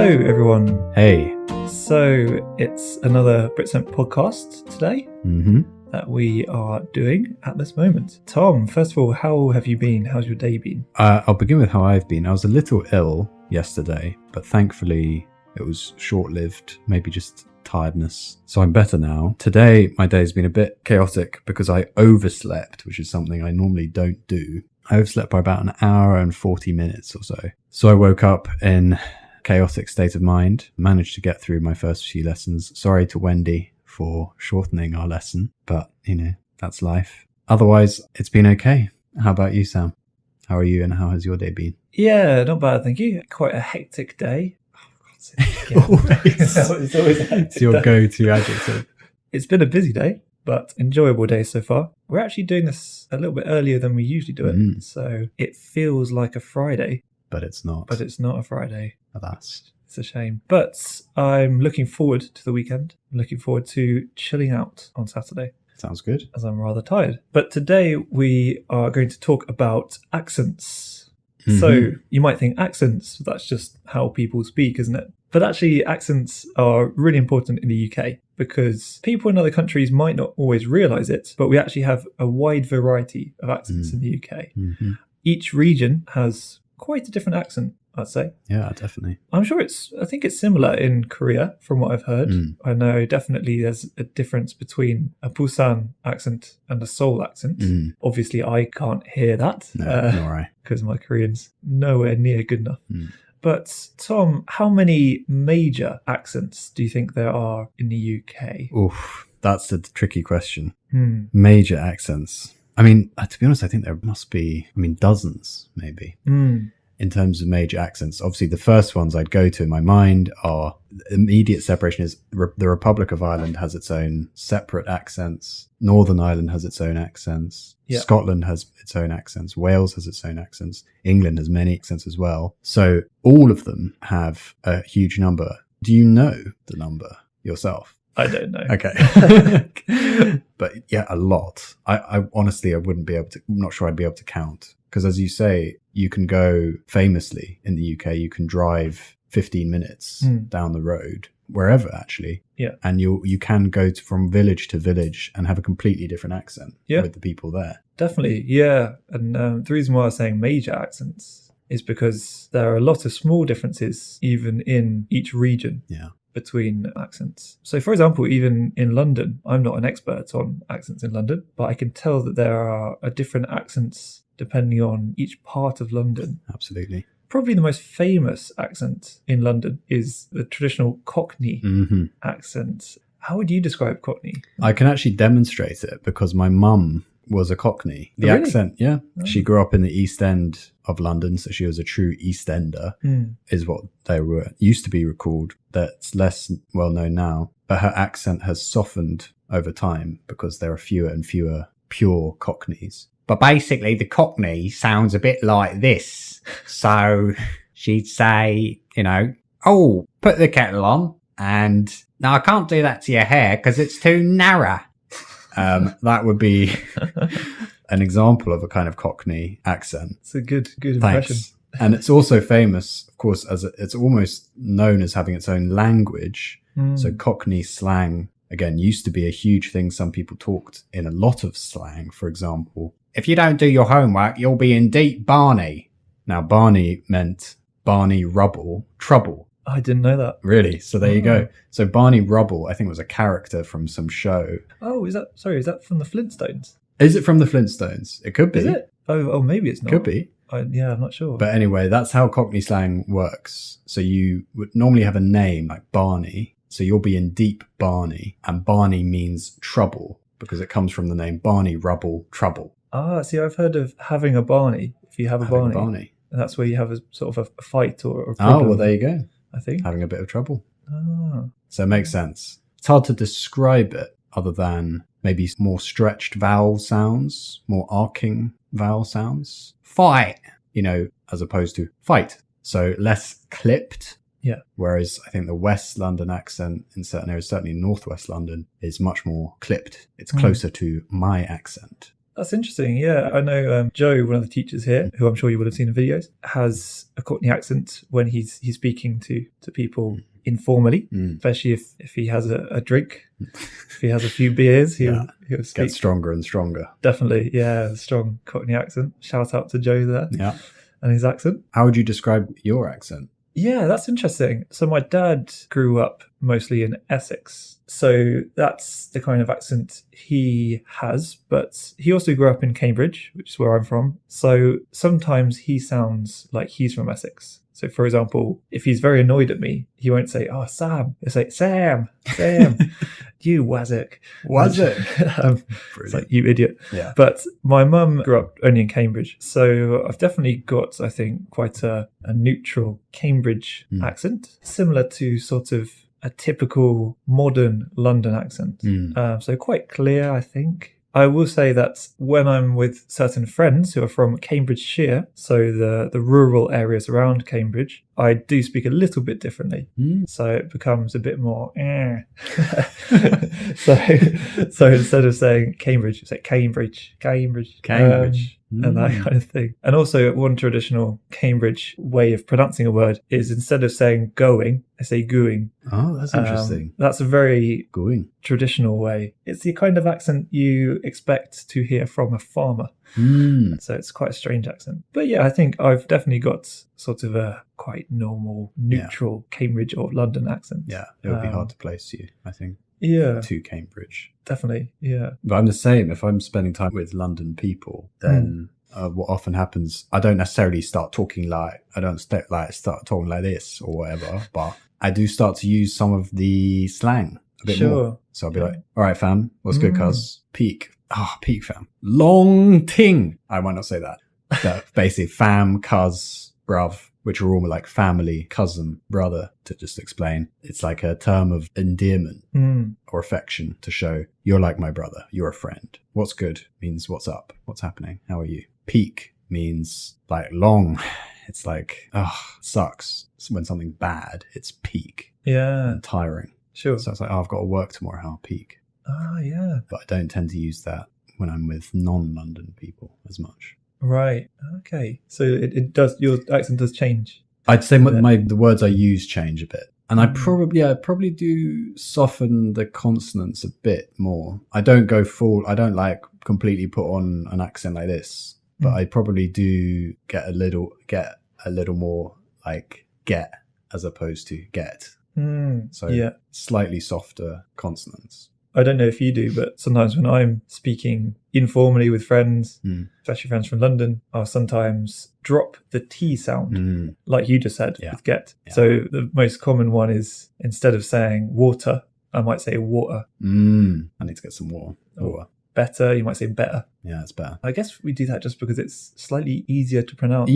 Hello, everyone. Hey. So it's another Britcent Podcast today that we are doing at this moment. Tom, first of all, how have you been? How's your day been? I'll begin with how I've been. I was a little ill yesterday, but thankfully it was short-lived, maybe just tiredness. So I'm better now. Today, my day's been a bit chaotic because I overslept, which is something I normally don't do. I overslept by about an hour and 40 minutes or so. So I woke up in chaotic state of mind, managed to get through my first few lessons. Sorry to Wendy for shortening our lesson, but that's life. Otherwise, it's been okay. How about you, Sam? How are you and how has your day been? Yeah, not bad, thank you. Quite a hectic day. Always. It's always a hectic It's your day. go-to adjective. It's been a busy day, but enjoyable day so far. We're actually doing this a little bit earlier than we usually do it, so it feels like a Friday. But it's not. But it's not a Friday. Alas. It's a shame. But I'm looking forward to the weekend. I'm looking forward to chilling out on Saturday, Sounds good. as I'm rather tired. But today we are going to talk about accents. So you might think accents, that's just how people speak, isn't it? But actually accents are really important in the UK because people in other countries might not always realise it, but we actually have a wide variety of accents in the UK. Each region has quite a different accent, I'd say. Yeah, definitely. I think it's similar in Korea from what I've heard. I know definitely there's a difference between a Busan accent and a Seoul accent. Obviously I can't hear that Nor I. because my Korean's nowhere near good enough. But Tom, how many major accents do you think there are in the UK? Oof, that's a tricky question. Major accents. I mean, to be honest, I think there must be, dozens maybe. In terms of major accents. Obviously, the first ones I'd go to in my mind are immediate separation is the Republic of Ireland has its own separate accents. Northern Ireland has its own accents. Yeah. Scotland has its own accents. Wales has its own accents. England has many accents as well. So all of them have a huge number. Do you know the number yourself? I don't know. Okay. But yeah, a lot. I honestly, I wouldn't be able to, I'm not sure I'd be able to count. Because as you say, you can go famously in the UK, you can drive 15 minutes down the road, wherever actually. Yeah. And you can go from village to village and have a completely different accent with the people there. Definitely, yeah. And the reason why I was saying major accents is because there are a lot of small differences even in each region. Yeah. Between accents. So for example, even in London, I'm not an expert on accents in London, but I can tell that there are different accents depending on each part of London. Absolutely. Probably the most famous accent in London is the traditional Cockney accent. How would you describe Cockney? I can actually demonstrate it because my mum was a Cockney. The accent, yeah. Oh. She grew up in the East End of London, so she was a true East Ender, is what they were used to be called. That's less well known now. But her accent has softened over time because there are fewer and fewer pure Cockneys. But basically, the Cockney sounds a bit like this. So she'd say, oh, put the kettle on. And no, I can't do that to your hair because it's too narrow. That would be an example of a kind of Cockney accent. It's a good impression. Thanks. And it's also famous, of course, as it's almost known as having its own language. So Cockney slang, again, used to be a huge thing. Some people talked in a lot of slang. For example, if you don't do your homework, you'll be in deep Barney. Now, Barney meant Barney Rubble, trouble. I didn't know that. Really? So there you go. So Barney Rubble, I think, was a character from some show. Oh, is that from the Flintstones? Is it from the Flintstones? It could be. Is it? Oh, maybe it's not. Could be. I'm not sure. But anyway, that's how Cockney slang works. So you would normally have a name like Barney. So you'll be in deep Barney. And Barney means trouble because it comes from the name Barney Rubble, trouble. Ah, see, I've heard of having a Barney. If you have a Barney. And that's where you have a sort of a fight or a problem. Oh, well, there you go. I think. Having a bit of trouble. Ah. So it makes sense. It's hard to describe it other than maybe more stretched vowel sounds, more arcing vowel sounds. Fight, as opposed to fight. So less clipped. Yeah. Whereas I think the West London accent in certain areas, certainly Northwest London, is much more clipped. It's closer to my accent. That's interesting. Yeah, I know Joe, one of the teachers here, who I'm sure you would have seen in videos, has a Cockney accent when he's speaking to people informally, especially if he has a drink, if he has a few beers, he'll speak. Get stronger and stronger. Definitely, yeah, strong Cockney accent. Shout out to Joe there. Yeah. And his accent. How would you describe your accent? Yeah, that's interesting. So my dad grew up mostly in Essex. So that's the kind of accent he has. But he also grew up in Cambridge, which is where I'm from. So sometimes he sounds like he's from Essex. So, for example, if he's very annoyed at me, he won't say, "Oh, Sam." He'll say, Sam, you wazzick. It's like, you idiot. Yeah. But my mum grew up only in Cambridge. So I've definitely got, I think, quite a neutral Cambridge accent, similar to sort of a typical modern London accent. So quite clear, I think. I will say that when I'm with certain friends who are from Cambridgeshire, so the rural areas around Cambridge, I do speak a little bit differently. So it becomes a bit more so instead of saying Cambridge, you say Cambridge. And that kind of thing. And also one traditional Cambridge way of pronouncing a word is instead of saying going, I say gooing. Oh, that's interesting. That's a very Gooing. Traditional way. It's the kind of accent you expect to hear from a farmer. So it's quite a strange accent. But yeah, I think I've definitely got sort of a quite normal, neutral Cambridge or London accent. Yeah, it would be hard to place you, I think. Yeah. To Cambridge. Definitely, yeah. But I'm the same. If I'm spending time with London people, then what often happens, I don't necessarily start talking like, I don't start talking like this or whatever, but I do start to use some of the slang a bit more. So I'll be like, all right, fam, what's good, cuz? Peak. Peak, fam. Long ting. I might not say that. But basically, fam, cuz, bruv, which are all like family, cousin, brother, to just explain. It's like a term of endearment or affection to show you're like my brother, you're a friend. What's good means what's up, what's happening, how are you? Peak means like long. It's like, sucks. So when something's bad, it's peak. Yeah. And tiring. Sure. So it's like, I've got to work tomorrow, I'll peak. Yeah. But I don't tend to use that when I'm with non-London people as much. Right. Okay. So it does. Your accent does change. I'd say the words I use change a bit, and I probably do soften the consonants a bit more. I don't go full. I don't like completely put on an accent like this, but I probably do get a little more like get as opposed to get. So slightly softer consonants. I don't know if you do, but sometimes when I'm speaking informally with friends, especially friends from London, I'll sometimes drop the T sound, like you just said with get. Yeah. So the most common one is instead of saying water, I might say water. I need to get some water. Better, you might say better. Yeah, it's better. I guess we do that just because it's slightly easier to pronounce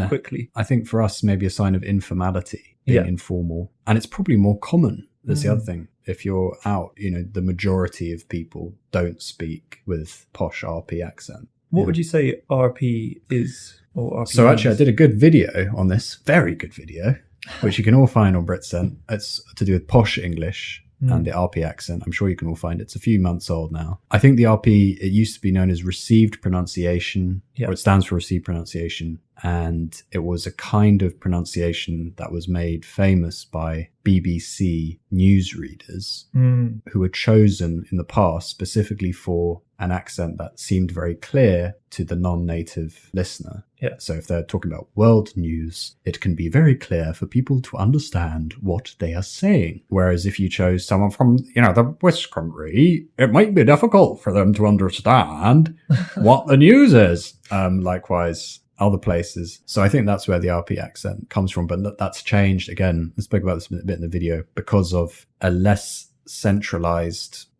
quickly. I think for us, maybe a sign of informality, being informal. And it's probably more common. That's the other thing. If you're out, the majority of people don't speak with posh RP accent. What would you say RP is? Or RP so actually, I did a good video on this, very good video, which you can all find on Britcent. It's to do with posh English and the RP accent. I'm sure you can all find it. It's a few months old now. I think the RP, it used to be known as received pronunciation, or it stands for received pronunciation. And it was a kind of pronunciation that was made famous by BBC newsreaders who were chosen in the past specifically for an accent that seemed very clear to the non-native listener. Yeah. So if they're talking about world news, it can be very clear for people to understand what they are saying. Whereas if you chose someone from, the West Country, it might be difficult for them to understand what the news is. Likewise, other places. So I think that's where the RP accent comes from. But that's changed again. I spoke about this a bit in the video because of a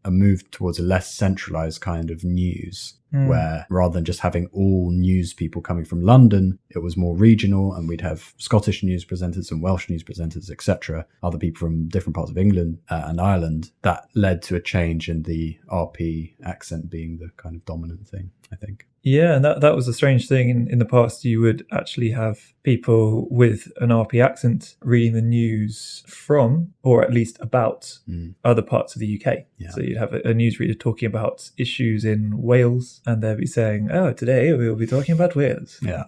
move towards a less centralized kind of news, where rather than just having all news people coming from London, it was more regional, and we'd have Scottish news presenters and Welsh news presenters, etc., other people from different parts of England and Ireland. That led to a change in the RP accent being the kind of dominant thing, I think. Yeah, and that was a strange thing. In the past, you would actually have people with an RP accent reading the news from, or at least about, other parts of the UK. Yeah. So you'd have a newsreader talking about issues in Wales, and they'd be saying, "Oh, today we'll be talking about Wales." Yeah.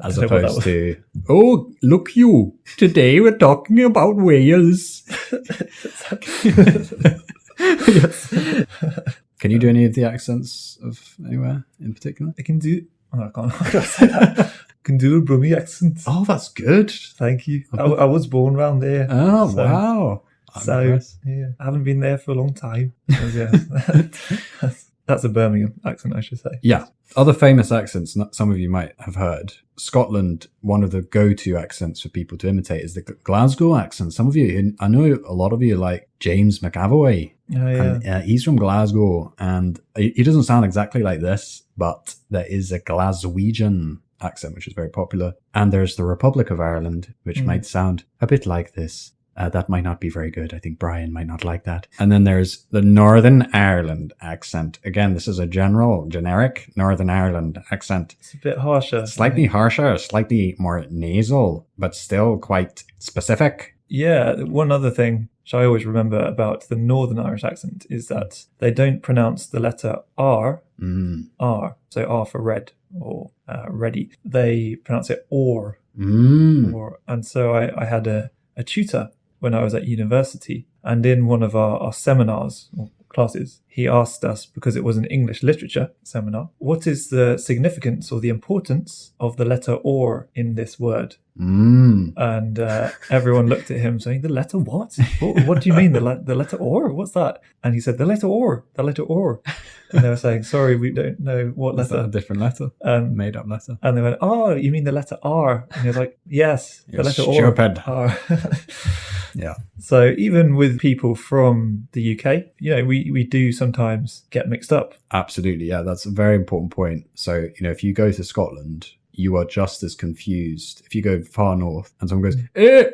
As opposed to, "Oh, look you, today we're talking about Wales." Yes. Can you do any of the accents of anywhere in particular? I can do. Oh, I can't say that. I can do a Brummie accent. Oh, that's good. Thank you. I was born around there. Oh, so, wow. Yeah, I haven't been there for a long time. So, yeah, that's a Birmingham accent, I should say. Yeah. Other famous accents, some of you might have heard. Scotland, one of the go-to accents for people to imitate is the Glasgow accent. Some of you, I know a lot of you like James McAvoy. Oh, yeah. And, he's from Glasgow, and he doesn't sound exactly like this, but there is a Glaswegian accent, which is very popular. And there's the Republic of Ireland, which might sound a bit like this. That might not be very good. I think Brian might not like that. And then there's the Northern Ireland accent. Again, this is a generic Northern Ireland accent. It's a bit harsher. Slightly harsher, slightly more nasal, but still quite specific. Yeah, one other thing which I always remember about the Northern Irish accent is that they don't pronounce the letter R, R, so R for red or ready. They pronounce it or. And so I had a tutor when I was at university, and in one of our seminars or classes, he asked us, because it was an English literature seminar, what is the significance or the importance of the letter or in this word? And everyone looked at him saying, the letter what? What do you mean, the letter or? What's that? And he said, the letter or. And they were saying, sorry, we don't know what letter. Is that a different letter? Made up letter. And they went, oh, you mean the letter R? And he was like, yes, the letter stupid. R. Yeah. So even with people from the UK, we do sometimes get mixed up. Absolutely. Yeah, that's a very important point. So, if you go to Scotland, you are just as confused. If you go far north and someone goes,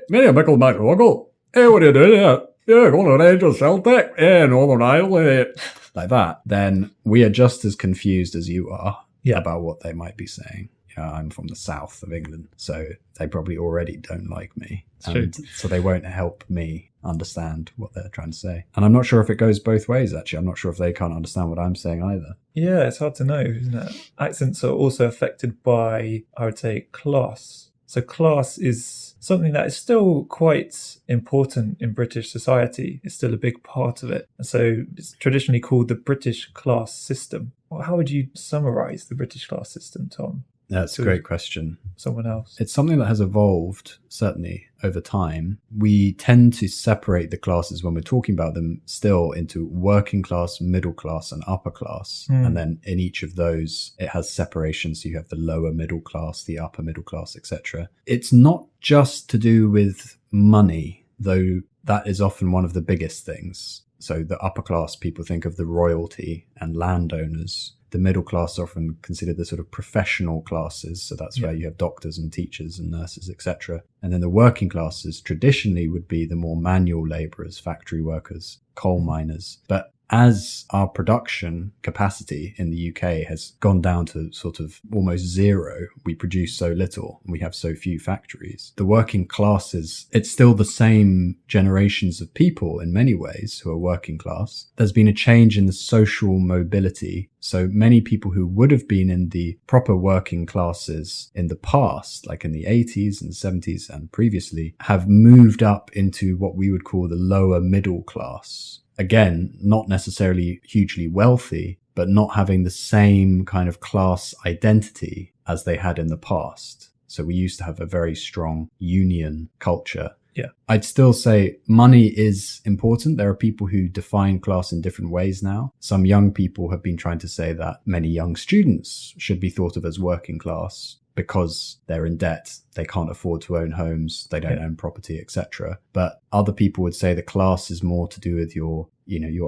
me Michael McLaughlin, what are you doing here? Yeah, going to Angel Celtic, Northern Ireland, like that, then we are just as confused as you are about what they might be saying. I'm from the south of England, so they probably already don't like me. And so they won't help me understand what they're trying to say. And I'm not sure if it goes both ways, actually. I'm not sure if they can't understand what I'm saying either. Yeah, it's hard to know, isn't it? Accents are also affected by, I would say, class. So class is something that is still quite important in British society. It's still a big part of it. And so it's traditionally called the British class system. Well, how would you summarise the British class system, Tom? That's a great question. Someone else. It's something that has evolved, certainly, over time. We tend to separate the classes when we're talking about them still into working class, middle class, and upper class. And then in each of those, it has separation. So you have the lower middle class, the upper middle class, etc. It's not just to do with money, though that is often one of the biggest things. So the upper class, people think of the royalty and landowners. The middle class are often considered the sort of professional classes. So that's where you have doctors and teachers and nurses, etc. And then the working classes traditionally would be the more manual labourers, factory workers, coal miners. But as our production capacity in the UK has gone down to sort of almost zero, we produce so little and we have so few factories. The working classes, it's still the same generations of people in many ways who are working class. There's been a change in the social mobility. So many people who would have been in the proper working classes in the past, like in the 80s and 70s and previously, have moved up into what we would call the lower middle class. Again, not necessarily hugely wealthy, but not having the same kind of class identity as they had in the past. So we used to have a very strong union culture. Yeah. I'd still say money is important. There are people who define class in different ways now. Some young people have been trying to say that many young students should be thought of as working class because they're in debt, they can't afford to own homes, they don't own property, etc. But other people would say the class is more to do with your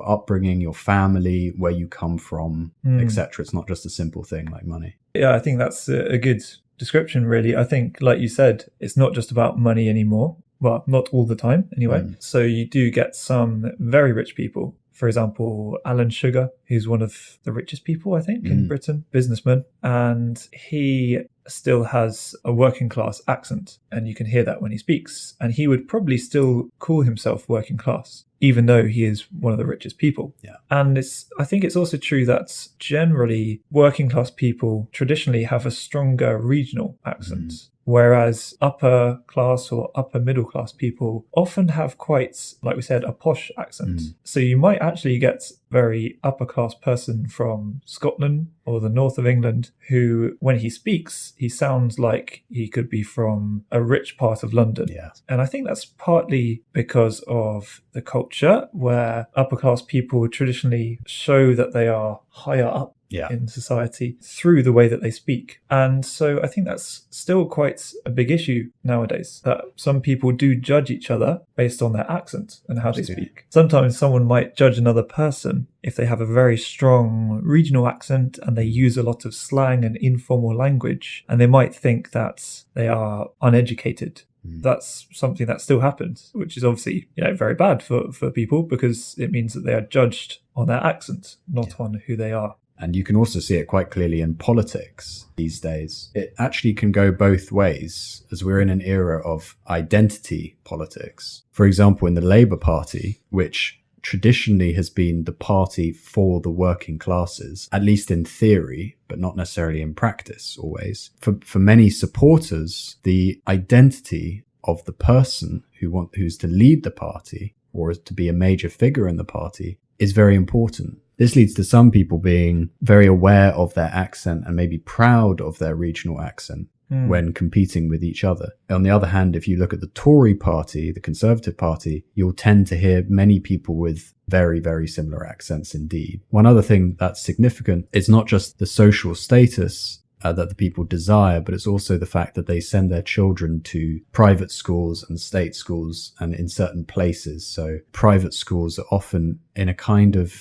upbringing, your family, where you come from, etc. It's not just a simple thing like money. Yeah, I think that's a good description, really. I think, like you said, it's not just about money anymore. Well, not all the time, anyway. So you do get some very rich people For example, Alan Sugar, who's one of the richest people, I think, in Britain, businessman, and he still has a working class accent, and you can hear that when he speaks. And he would probably still call himself working class, even though he is one of the richest people. Yeah. And I think it's also true that generally working class people traditionally have a stronger regional accent. Whereas upper class or upper middle class people often have quite, like we said, a posh accent. So you might actually get a very upper class person from Scotland or the north of England who, when he speaks, he sounds like he could be from a rich part of London. Yeah. And I think that's partly because of the culture where upper class people traditionally show that they are higher up in society through the way that they speak. And so I think that's still quite a big issue nowadays, that some people do judge each other based on their accent and how they speak. Sometimes someone might judge another person if they have a very strong regional accent and they use a lot of slang and informal language, and they might think that they are uneducated. That's something that still happens, which is obviously, very bad for people, because it means that they are judged on their accent, not on who they are. And you can also see it quite clearly in politics these days. It actually can go both ways, as we're in an era of identity politics. For example, in the Labour Party, which traditionally has been the party for the working classes, at least in theory, but not necessarily in practice always. For many supporters, the identity of the person who's to lead the party or is to be a major figure in the party is very important. This leads to some people being very aware of their accent and maybe proud of their regional accent when competing with each other. On the other hand, if you look at the Tory party, the Conservative Party, you'll tend to hear many people with very, very similar accents indeed. One other thing that's significant is not just the social status that the people desire, but it's also the fact that they send their children to private schools and state schools and in certain places. So private schools are often in a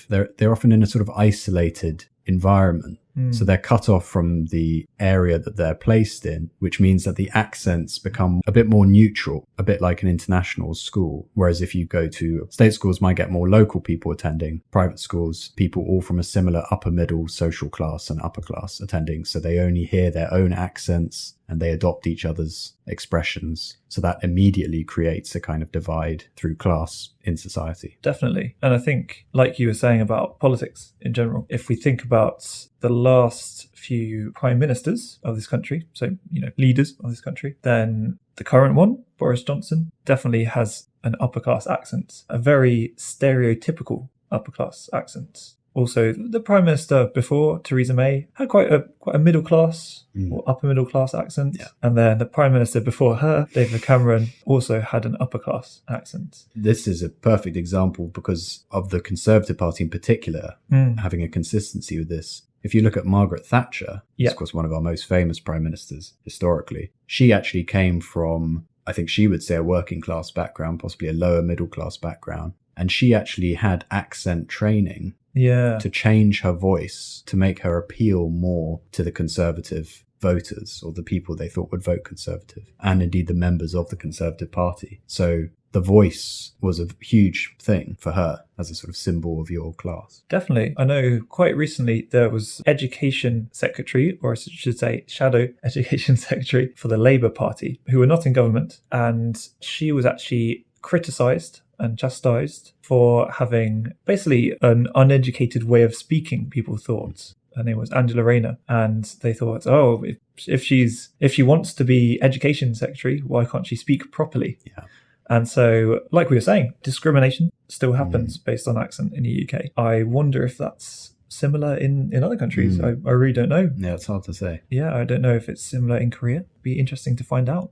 they're often in a sort of isolated environment. So they're cut off from the area that they're placed in, which means that the accents become a bit more neutral, a bit like an international school. Whereas if you go to state schools, might get more local people attending. Private schools, people all from a similar upper middle social class and upper class attending. So they only hear their own accents and they adopt each other's expressions. So that immediately creates a kind of divide through class in society. Definitely. And I think, like you were saying about politics in general, if we think about the last few prime ministers of this country, so, leaders of this country, then the current one, Boris Johnson, definitely has an upper class accent, a very stereotypical upper class accent. Also, the Prime Minister before, Theresa May, had quite a middle class or upper middle class accent. Yeah. And then the Prime Minister before her, David Cameron, also had an upper class accent. This is a perfect example because of the Conservative Party in particular, having a consistency with this. If you look at Margaret Thatcher, of course, one of our most famous prime ministers historically, she actually came from, I think she would say, a working class background, possibly a lower middle class background. And she actually had accent training to change her voice, to make her appeal more to the Conservative voters or the people they thought would vote Conservative, and indeed the members of the Conservative Party. So the voice was a huge thing for her as a sort of symbol of your class. Definitely. I know quite recently there was Education Secretary, or I should say Shadow Education Secretary for the Labour Party, who were not in government, and she was actually criticised and chastised for having basically an uneducated way of speaking, people thought. Her name was Angela Rayner, and they thought, if she wants to be Education Secretary, why can't she speak properly? Yeah. And so, like we were saying, discrimination still happens based on accent in the UK. I wonder if that's similar in other countries. I really don't know. Yeah, it's hard to say. Yeah, I don't know if it's similar in Korea. It'd be interesting to find out.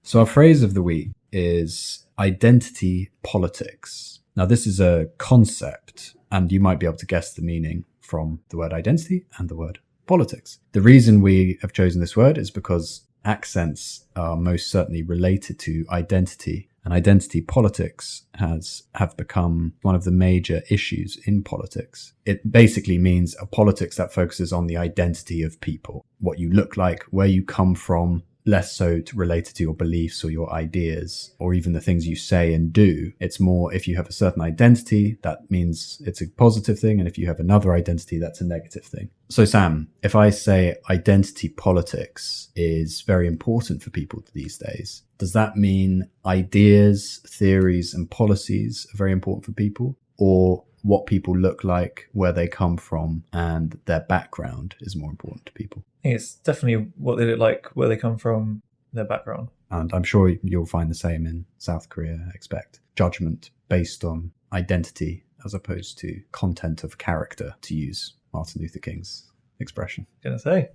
So our phrase of the week is identity politics. Now, this is a concept, and you might be able to guess the meaning from the word identity and the word politics. The reason we have chosen this word is because accents are most certainly related to identity, and identity politics have become one of the major issues in politics. It basically means a politics that focuses on the identity of people, what you look like, where you come from, less so related to your beliefs or your ideas or even the things you say and do. It's more, if you have a certain identity, that means it's a positive thing. And if you have another identity, that's a negative thing. So Sam, if I say identity politics is very important for people these days, does that mean ideas, theories, and policies are very important for people? Or what people look like, where they come from, and their background is more important to people? I think it's definitely what they look like, where they come from, their background. And I'm sure you'll find the same in South Korea, I expect. Judgment based on identity as opposed to content of character, to use Martin Luther King's expression. Gonna say.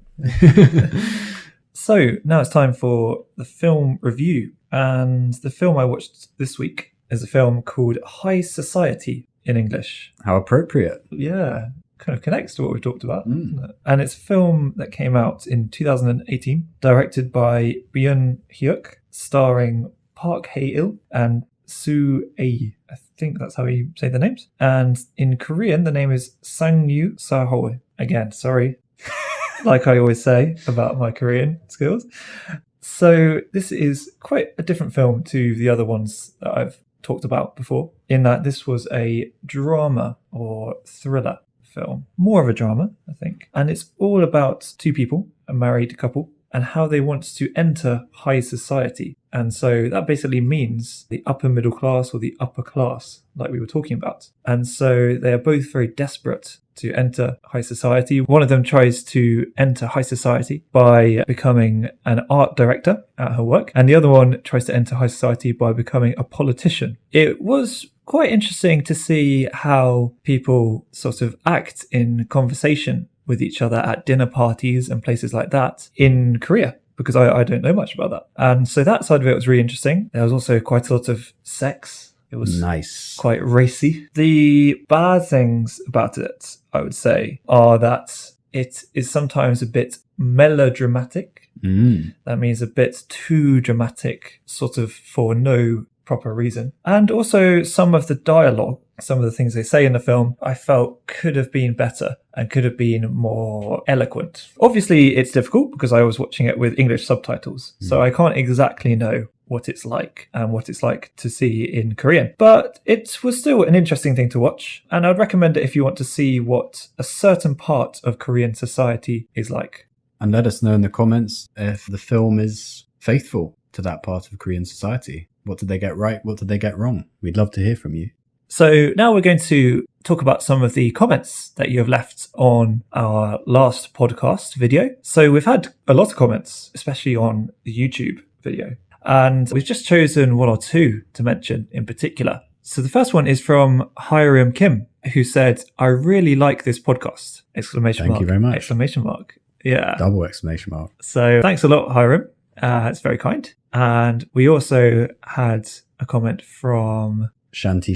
So now it's time for the film review. And the film I watched this week is a film called High Society in English. How appropriate. Yeah, kind of connects to what we talked about. And it's a film that came out in 2018, directed by Byun Hyuk, starring Park Hae-il and Soo Ae. I think that's how you say the names. And in Korean, the name is Sang-yu Sa-ho. Again, sorry, like I always say about my Korean skills. So this is quite a different film to the other ones that I've talked about before, in that this was a drama or thriller film. More of a drama, I think. And it's all about two people, a married couple, and how they want to enter high society. And so that basically means the upper middle class or the upper class, like we were talking about. And so they are both very desperate to enter high society. One of them tries to enter high society by becoming an art director at her work, and the other one tries to enter high society by becoming a politician. It was quite interesting to see how people sort of act in conversation with each other at dinner parties and places like that in Korea, because I don't know much about that. And so that side of it was really interesting. There was also quite a lot of sex. It was nice, quite racy. The bad things about it, I would say, are that it is sometimes a bit melodramatic. That means a bit too dramatic, sort of for no proper reason. And also some of the dialogue, some of the things they say in the film, I felt could have been better and could have been more eloquent. Obviously, it's difficult because I was watching it with English subtitles, so I can't exactly know what it's like and what it's like to see in Korean. But it was still an interesting thing to watch, and I'd recommend it if you want to see what a certain part of Korean society is like. And let us know in the comments if the film is faithful to that part of Korean society. What did they get right? What did they get wrong? We'd love to hear from you. So now we're going to talk about some of the comments that you have left on our last podcast video. So we've had a lot of comments, especially on the YouTube video. And we've just chosen one or two to mention in particular. So the first one is from Hiram Kim, who said, "I really like this podcast!" Exclamation mark. Thank you very much. Exclamation mark. Yeah. Double exclamation mark. So thanks a lot, Hiram. It's very kind. And we also had a comment from Shanti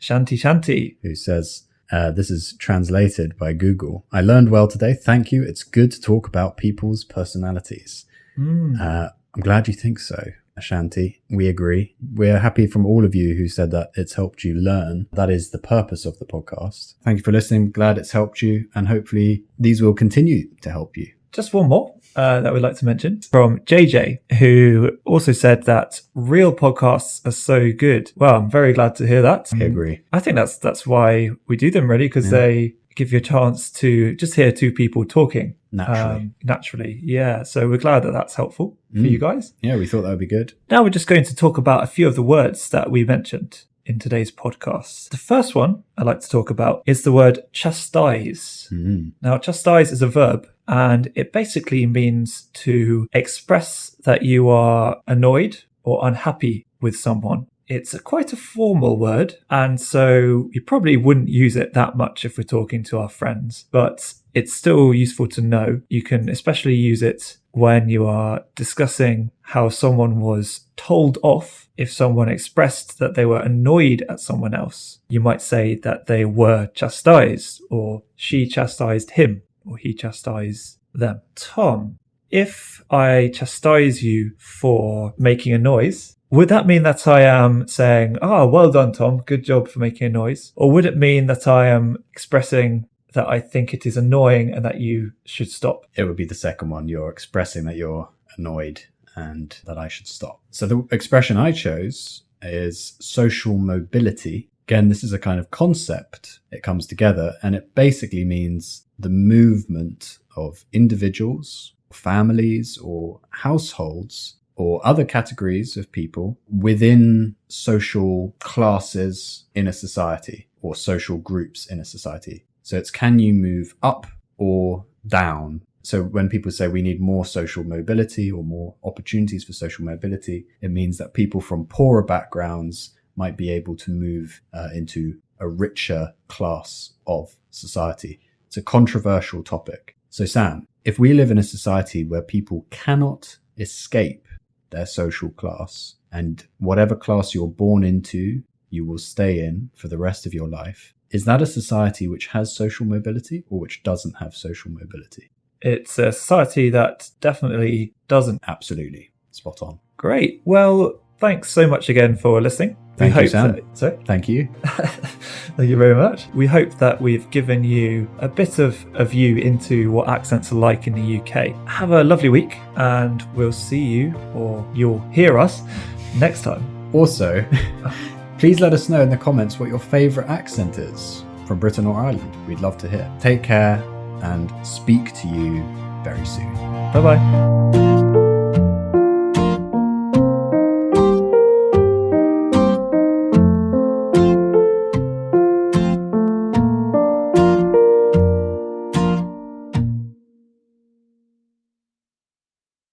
Shanti, who says, this is translated by Google. "I learned well today. Thank you. It's good to talk about people's personalities." I'm glad you think so, Shanti. We agree. We're happy from all of you who said that it's helped you learn. That is the purpose of the podcast. Thank you for listening. Glad it's helped you. And hopefully these will continue to help you. Just one more that we'd like to mention from JJ, who also said that real podcasts are so good. Well, I'm very glad to hear that. I agree. I think that's why we do them, really, because they give you a chance to just hear two people talking. Naturally. Yeah. So we're glad that that's helpful for you guys. Yeah, we thought that would be good. Now we're just going to talk about a few of the words that we mentioned in today's podcast. The first one I'd like to talk about is the word chastise. Now, chastise is a verb, and it basically means to express that you are annoyed or unhappy with someone. It's quite a formal word, and so you probably wouldn't use it that much if we're talking to our friends, but it's still useful to know. You can especially use it when you are discussing how someone was told off. If someone expressed that they were annoyed at someone else, you might say that they were chastised, or she chastised him, or he chastised them. Tom, if I chastise you for making a noise, would that mean that I am saying, well done, Tom, good job for making a noise? Or would it mean that I am expressing that I think it is annoying and that you should stop? It would be the second one. You're expressing that you're annoyed and that I should stop. So the expression I chose is social mobility. Again, this is a kind of concept. It comes together and it basically means the movement of individuals, families, or households, or other categories of people within social classes in a society or social groups in a society. So it's, can you move up or down? So when people say we need more social mobility or more opportunities for social mobility, it means that people from poorer backgrounds might be able to move into a richer class of society. It's a controversial topic. So Sam, if we live in a society where people cannot escape their social class, and whatever class you're born into, you will stay in for the rest of your life, is that a society which has social mobility or which doesn't have social mobility? It's a society that definitely doesn't. Absolutely. Spot on. Great. Well, thanks so much again for listening. Thank you, Sam. Sorry? Thank you. Thank you very much. We hope that we've given you a bit of a view into what accents are like in the UK. Have a lovely week, and we'll see you, or you'll hear us, next time. Also, please let us know in the comments what your favourite accent is from Britain or Ireland. We'd love to hear. Take care and speak to you very soon. Bye-bye.